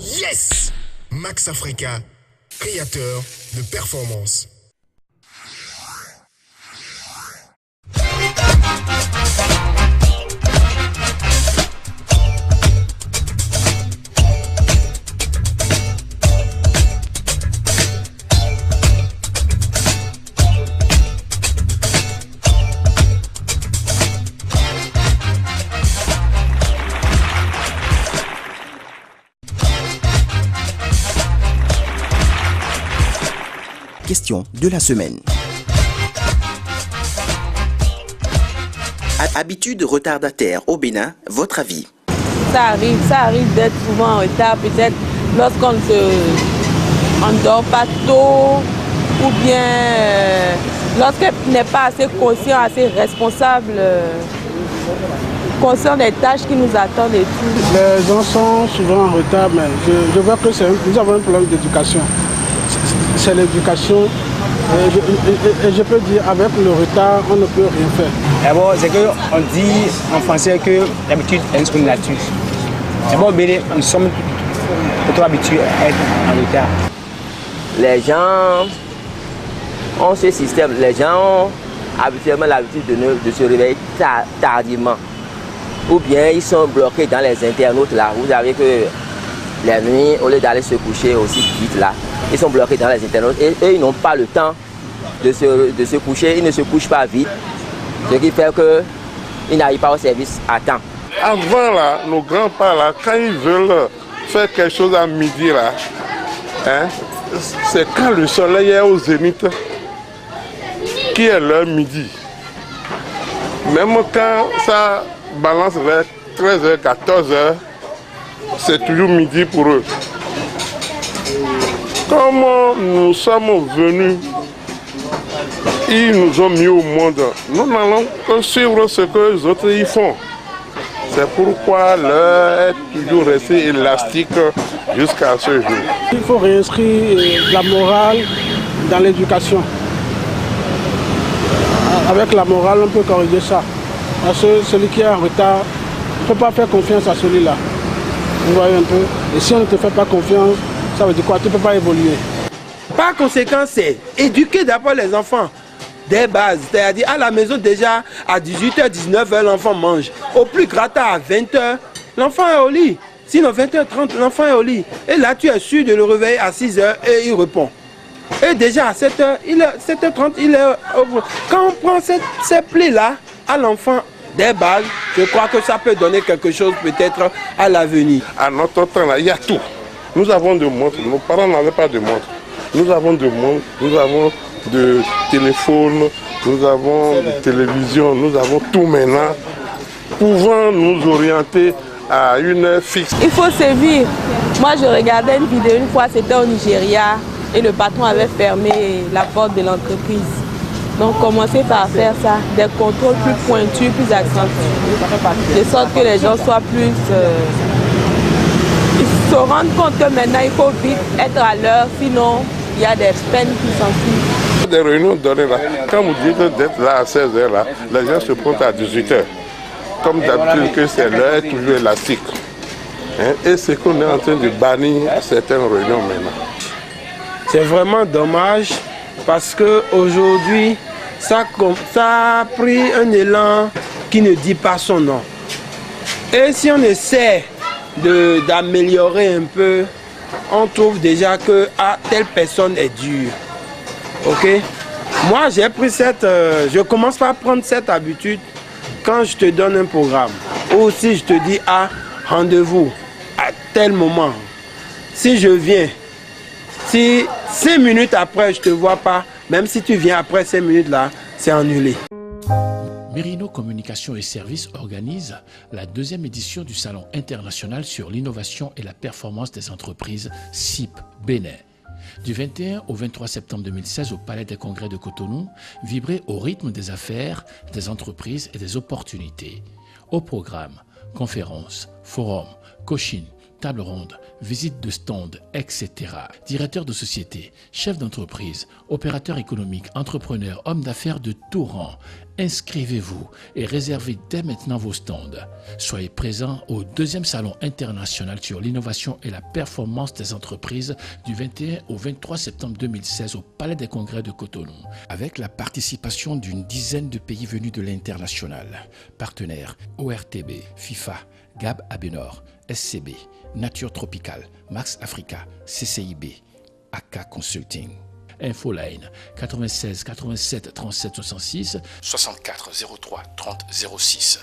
Yes! Max Africa, créateur de performance. Question de la semaine. Habitude retardataire au Bénin, votre avis? Ça arrive d'être souvent en retard, peut-être lorsqu'on ne dort pas tôt ou bien lorsqu'on n'est pas assez conscient, assez responsable, conscient des tâches qui nous attendent et tout. Les enfants sont souvent en retard, mais je vois que nous avons un problème d'éducation. C'est l'éducation. Et je peux dire, avec le retard, on ne peut rien faire. D'abord, c'est qu'on dit en français que l'habitude est une nature. D'abord, nous sommes plutôt habitués à être en retard. Les gens ont ce système. Les gens ont habituellement l'habitude de se réveiller tardivement. Ou bien ils sont bloqués dans les internautes là. Vous savez que les nuits, au lieu d'aller se coucher aussi vite là, ils sont bloqués dans les internautes et eux, ils n'ont pas le temps de se coucher, ils ne se couchent pas vite, ce qui fait qu'ils n'arrivent pas au service à temps. Avant là, nos grands-parents là, quand ils veulent faire quelque chose à midi là, hein, c'est quand le soleil est au zénith qui est l'heure midi. Même quand ça balance vers 13h, 14h, c'est toujours midi pour eux. Comme nous sommes venus, ils nous ont mis au monde. Nous n'allons que suivre ce que les autres y font. C'est pourquoi l'heure est toujours restée élastique jusqu'à ce jour. Il faut réinscrire la morale dans l'éducation. Avec la morale, on peut corriger ça. Parce que celui qui est en retard ne peut pas faire confiance à celui-là. Vous voyez un peu. Et si on ne te fait pas confiance, ça veut dire quoi? Tu ne peux pas évoluer. Par conséquent, c'est éduquer d'abord les enfants des bases. C'est-à-dire à la maison déjà, à 18h, 19h, l'enfant mange. Au plus gras tard, à 20h, l'enfant est au lit. Sinon, 20h30, l'enfant est au lit. Et là, tu es sûr de le réveiller à 6h et il répond. Et déjà à 7h, 7h30, il est au bout. Quand on prend ces plis-là à l'enfant des bases, je crois que ça peut donner quelque chose peut-être à l'avenir. À notre temps, là, il y a tout. Nous avons de montres, nos parents n'avaient pas de montres. Nous avons de montres, nous avons de téléphones, nous avons de télévision, nous avons tout maintenant, pouvant nous orienter à une heure fixe. Il faut sévir. Moi, je regardais une vidéo une fois, c'était au Nigeria, et le patron avait fermé la porte de l'entreprise. Donc, commencez par faire ça, des contrôles plus pointus, plus accentués, de sorte que les gens soient plus... ils se rendent compte que maintenant, il faut vite être à l'heure, sinon, il y a des peines qui s'ensuivent. Des réunions données là, quand vous dites d'être là à 16h, là, les gens se pointent à 18h. Comme d'habitude que c'est l'heure toujours élastique. Hein? Et c'est qu'on est en train de bannir certaines réunions maintenant. C'est vraiment dommage parce qu'aujourd'hui, ça a pris un élan qui ne dit pas son nom. Et si on essaie d'améliorer un peu, on trouve déjà que telle personne est dure. Ok? Moi, j'ai pris je commence par prendre cette habitude quand je te donne un programme. Ou si je te dis, rendez-vous à tel moment. Si je viens, si 5 minutes après, je ne te vois pas, même si tu viens après 5 minutes là, c'est annulé. Merino Communication et Services organise la 2e édition du Salon international sur l'innovation et la performance des entreprises CIP Bénin. Du 21 au 23 septembre 2016 au Palais des Congrès de Cotonou, vibrez au rythme des affaires, des entreprises et des opportunités. Au programme, conférences, forums, coaching, table ronde, visite de stand, etc. Directeurs de société, chefs d'entreprise, opérateurs économiques, entrepreneurs, hommes d'affaires de tout rang. Inscrivez-vous et réservez dès maintenant vos stands. Soyez présents au deuxième salon international sur l'innovation et la performance des entreprises du 21 au 23 septembre 2016 au Palais des Congrès de Cotonou, avec la participation d'une dizaine de pays venus de l'international. Partenaires ORTB, FIFA, Gab Abenor, SCB, Nature Tropicale, Max Africa, CCIB, AK Consulting. Infoline 96 87 37 66 64 03 30 06.